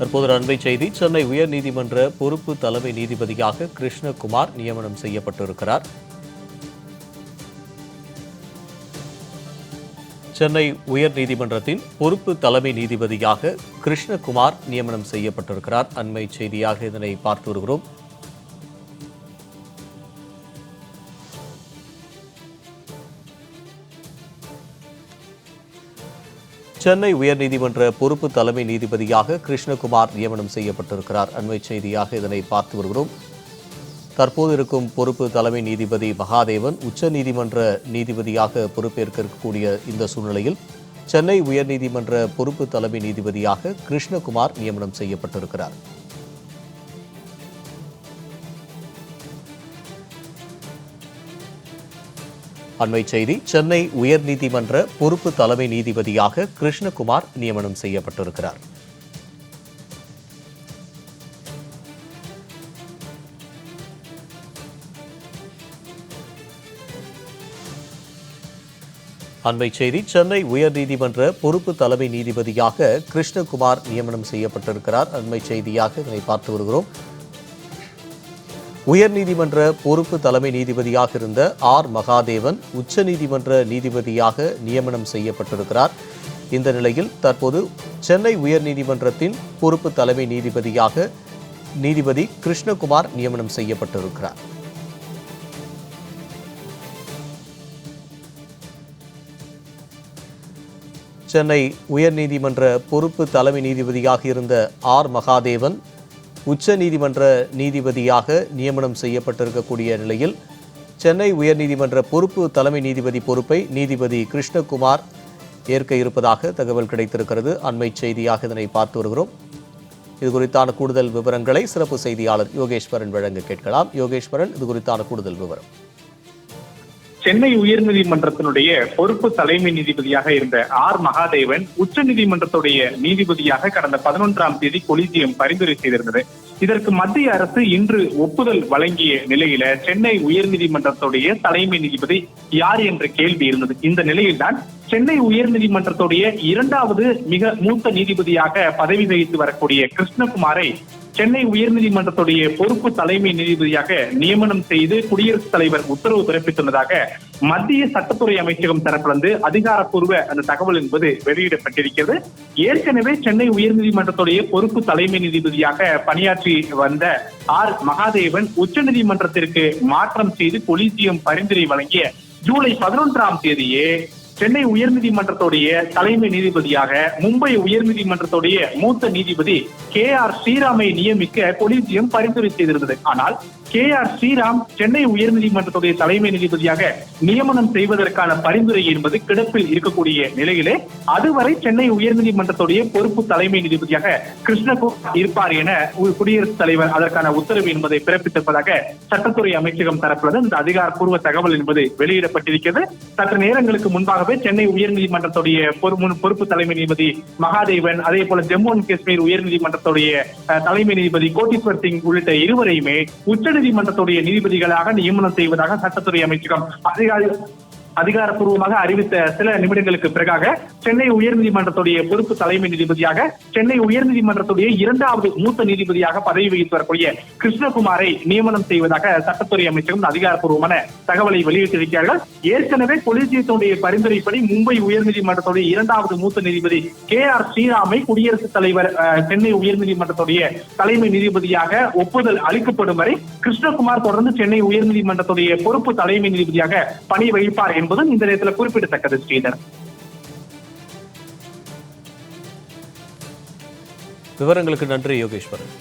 தற்போது அண்மை செய்தி. சென்னை உயர்நீதிமன்ற பொறுப்பு தலைமை நீதிபதியாக கிருஷ்ணகுமார் நியமனம் செய்யப்பட்டிருக்கிறார். சென்னை உயர்நீதிமன்றத்தின் பொறுப்பு தலைமை நீதிபதியாக கிருஷ்ணகுமார் நியமனம் செய்யப்பட்டிருக்கிறார். அண்மை செய்தியாக இதனை பார்த்து வருகிறோம். சென்னை உயர்நீதிமன்ற பொறுப்பு தலைமை நீதிபதியாக கிருஷ்ணகுமார் நியமனம் செய்யப்பட்டிருக்கிறார். அண்மை செய்தியாக இதனை பார்த்து வருகிறோம். தற்போது இருக்கும் பொறுப்பு தலைமை நீதிபதி மகாதேவன் உச்சநீதிமன்ற நீதிபதியாக பொறுப்பேற்க இருக்கக்கூடிய இந்த சூழ்நிலையில் சென்னை உயர்நீதிமன்ற பொறுப்பு தலைமை நீதிபதியாக கிருஷ்ணகுமார் நியமனம் செய்யப்பட்டிருக்கிறார். அண்மை செய்தி. சென்னை உயர்நீதிமன்ற பொறுப்பு தலைமை நீதிபதியாக கிருஷ்ணகுமார் நியமனம் செய்யப்பட்டிருக்கிறார். அண்மை செய்தி. சென்னை உயர்நீதிமன்ற பொறுப்பு தலைமை நீதிபதியாக கிருஷ்ணகுமார் நியமனம் செய்யப்பட்டிருக்கிறார். அண்மை செய்தியாக இதனை பார்த்து வருகிறோம். உயர்நீதிமன்ற பொறுப்பு தலைமை நீதிபதியாக இருந்த ஆர் மகாதேவன் உச்சநீதிமன்ற நீதிபதியாக நியமனம் செய்யப்பட்டிருக்கிறார். இந்த நிலையில் தற்போது சென்னை உயர்நீதிமன்றத்தின் பொறுப்பு தலைமை நீதிபதியாக நீதிபதி கிருஷ்ணகுமார் நியமனம் செய்யப்பட்டிருக்கிறார். சென்னை உயர்நீதிமன்ற பொறுப்பு தலைமை நீதிபதியாக இருந்த ஆர் மகாதேவன் உச்ச நீதிமன்ற நீதிபதியாக நியமனம் செய்யப்பட்டிருக்கக்கூடிய நிலையில் சென்னை உயர்நீதிமன்ற பொறுப்பு தலைமை நீதிபதி பொறுப்பை நீதிபதி கிருஷ்ணகுமார் ஏற்க இருப்பதாக தகவல் கிடைத்திருக்கிறது. அண்மை செய்தியாக இதனை பார்த்து வருகிறோம். இது குறித்தான கூடுதல் விவரங்களை சிறப்பு செய்தியாளர் யோகேஸ்வரன் வழங்க கேட்கலாம். யோகேஸ்வரன், இது குறித்தான கூடுதல் விவரம். சென்னை உயர்நீதிமன்றத்தினுடைய பொறுப்பு தலைமை நீதிபதியாக இருந்த ஆர் மகாதேவன் உச்ச நீதிமன்றத்துடைய நீதிபதியாக கடந்த 11ஆம் தேதி கொலிஜியம் பரிந்துரை செய்திருந்தது. இதற்கு மத்திய அரசு இன்று ஒப்புதல் வழங்கிய நிலையில சென்னை உயர்நீதிமன்றத்துடைய தலைமை நீதிபதி யார் என்ற கேள்வி இருந்தது. இந்த நிலையில்தான் சென்னை உயர்நீதிமன்றத்துடைய 2வது மிக மூத்த நீதிபதியாக பதவி வகித்து வரக்கூடிய கிருஷ்ணகுமாரை சென்னை உயர்நீதிமன்றத்துடைய பொறுப்பு தலைமை நீதிபதியாக நியமனம் செய்து குடியரசுத் தலைவர் உத்தரவு பிறப்பித்துள்ளதாக மத்திய சட்டத்துறை அமைச்சகம் தரப்பிலிருந்து அதிகாரப்பூர்வ அந்த தகவல் என்பது வெளியிடப்பட்டிருக்கிறது. ஏற்கனவே சென்னை உயர்நீதிமன்றத்துடைய பொறுப்பு தலைமை நீதிபதியாக பணியாற்றி வந்த ஆர் மகாதேவன் உச்சநீதிமன்றத்திற்கு மாற்றம் செய்து கொலிஜியம் பரிந்துரை வழங்கிய ஜூலை 11ஆம் தேதியே சென்னை உயர்நீதிமன்றத்துடைய தலைமை நீதிபதியாக மும்பை உயர்நீதிமன்றத்துடைய மூத்த நீதிபதி KR ஸ்ரீராமை நியமிக்க கொலிஜியம் பரிந்துரை செய்திருந்தது. ஆனால் KR ஸ்ரீராம் சென்னை உயர்நீதிமன்றத்துடைய தலைமை நீதிபதியாக நியமனம் செய்வதற்கான பரிந்துரை என்பது கிடப்பில் இருக்கக்கூடிய நிலையிலே அதுவரை சென்னை உயர்நீதிமன்றத்துடைய பொறுப்பு தலைமை நீதிபதியாக கிருஷ்ணகுமார் இருப்பார் என குடியரசுத் தலைவர் அதற்கான உத்தரவு என்பதை பிறப்பித்திருப்பதாக சட்டத்துறை அமைச்சகம் தரப்பிலிருந்து இந்த அதிகாரப்பூர்வ தகவல் என்பது வெளியிடப்பட்டிருக்கிறது. சற்று நேரங்களுக்கு முன்பாகவே சென்னை உயர்நீதிமன்றத்துடைய பொறுப்பு தலைமை நீதிபதி மகாதேவன், அதே போல ஜம்மு அண்ட் காஷ்மீர் உயர்நீதிமன்றத்துடைய தலைமை நீதிபதி கோட்டீஸ்வர் சிங் உள்ளிட்ட இருவரையுமே உச்சநீதிமன்றத்துடைய நீதிபதிகளாக நியமனம் செய்வதாக சட்டத்துறை அமைச்சகம் அதிகாரப்பூர்வமாக அறிவித்த சில நிமிடங்களுக்கு பிறகாக சென்னை உயர்நீதிமன்றத்துடைய பொறுப்பு தலைமை நீதிபதியாக சென்னை உயர்நீதிமன்றத்துடைய 2வது மூத்த நீதிபதியாக பதவி வகித்து வரக்கூடிய கிருஷ்ணகுமாரை நியமனம் செய்வதாக சட்டத்துறை அமைச்சகம் அதிகாரப்பூர்வமான தகவலை வெளியிட்டிருக்கிறார்கள். ஏற்கனவே கொலிஜியத்துடைய பரிந்துரைப்படி மும்பை உயர்நீதிமன்றத்துடைய 2வது மூத்த நீதிபதி KR ஸ்ரீராமை குடியரசுத் தலைவர் சென்னை உயர்நீதிமன்றத்துடைய தலைமை நீதிபதியாக ஒப்புதல் அளிக்கப்படும் வரை கிருஷ்ணகுமார் தொடர்ந்து சென்னை உயர்நீதிமன்றத்துடைய பொறுப்பு தலைமை நீதிபதியாக பணி வகிப்பார் என்பதும் இந்த நேரத்தில் குறிப்பிடத்தக்கது. ஸ்ரீதர், விவரங்களுக்கு நன்றி யோகேஸ்வரன்.